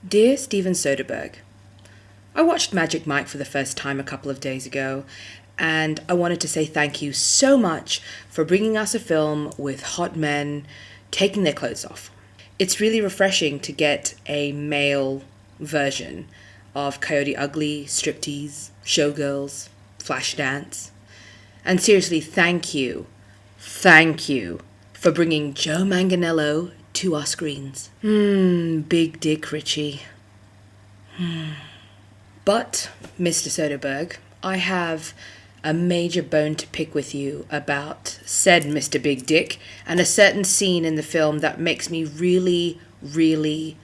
Dear Steven Soderbergh, I watched Magic Mike for the first time a couple of days ago, and I wanted to say thank you so much for bringing us a film with hot men taking their clothes off. It's really refreshing to get a male version of Coyote Ugly, striptease, showgirls, Flashdance. And seriously, thank you for bringing Joe Manganiello to our screens. Big Dick Ritchie. But, Mr. Soderbergh, I have a major bone to pick with you about said Mr. Big Dick and a certain scene in the film that makes me really, really,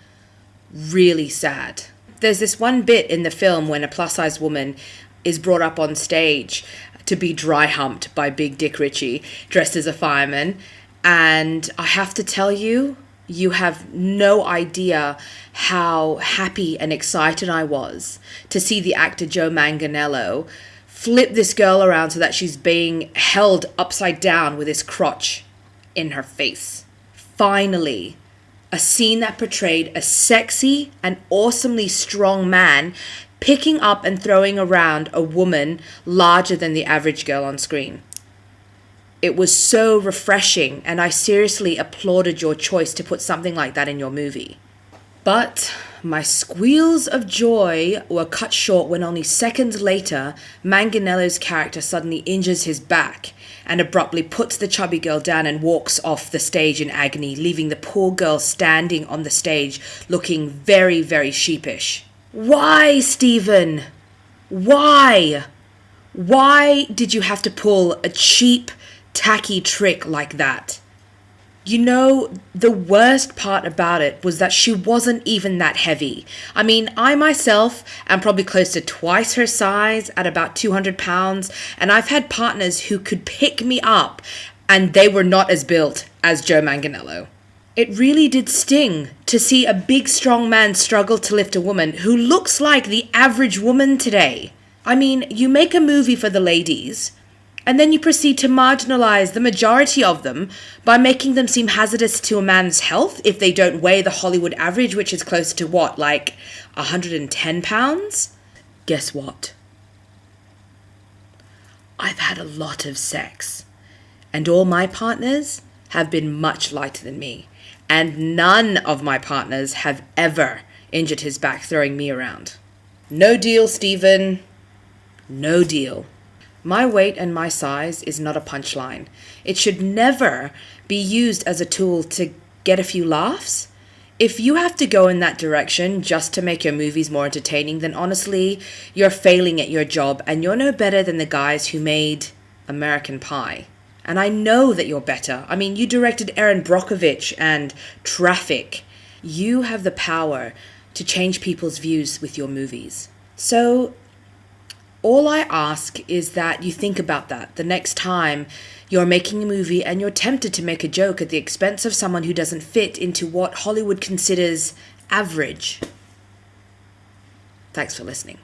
really sad. There's this one bit in the film when a plus-size woman is brought up on stage to be dry humped by Big Dick Ritchie dressed as a fireman, and I have to tell you, you have no idea how happy and excited I was to see the actor Joe Manganiello flip this girl around so that she's being held upside down with his crotch in her face. Finally, a scene that portrayed a sexy and awesomely strong man picking up and throwing around a woman larger than the average girl on screen. It was so refreshing, and I seriously applauded your choice to put something like that in your movie. But my squeals of joy were cut short when only seconds later, Manganiello's character suddenly injures his back and abruptly puts the chubby girl down and walks off the stage in agony, leaving the poor girl standing on the stage looking very, very sheepish. Why, Stephen? Why? Why did you have to pull a cheap, tacky trick like that? You know, the worst part about it was that she wasn't even that heavy. I mean, I myself am probably close to twice her size at about 200 pounds, and I've had partners who could pick me up, and they were not as built as Joe Manganiello. It really did sting to see a big, strong man struggle to lift a woman who looks like the average woman today. I mean, you make a movie for the ladies, and then you proceed to marginalize the majority of them by making them seem hazardous to a man's health if they don't weigh the Hollywood average, which is close to what, like 110 pounds? Guess what? I've had a lot of sex, and all my partners have been much lighter than me, and none of my partners have ever injured his back throwing me around. No deal, Stephen. No deal. My weight and my size is not a punchline. It should never be used as a tool to get a few laughs. If you have to go in that direction just to make your movies more entertaining, then honestly, you're failing at your job, and you're no better than the guys who made American Pie. And I know that you're better. I mean, you directed Erin Brockovich and Traffic. You have the power to change people's views with your movies. So all I ask is that you think about that the next time you're making a movie and you're tempted to make a joke at the expense of someone who doesn't fit into what Hollywood considers average. Thanks for listening.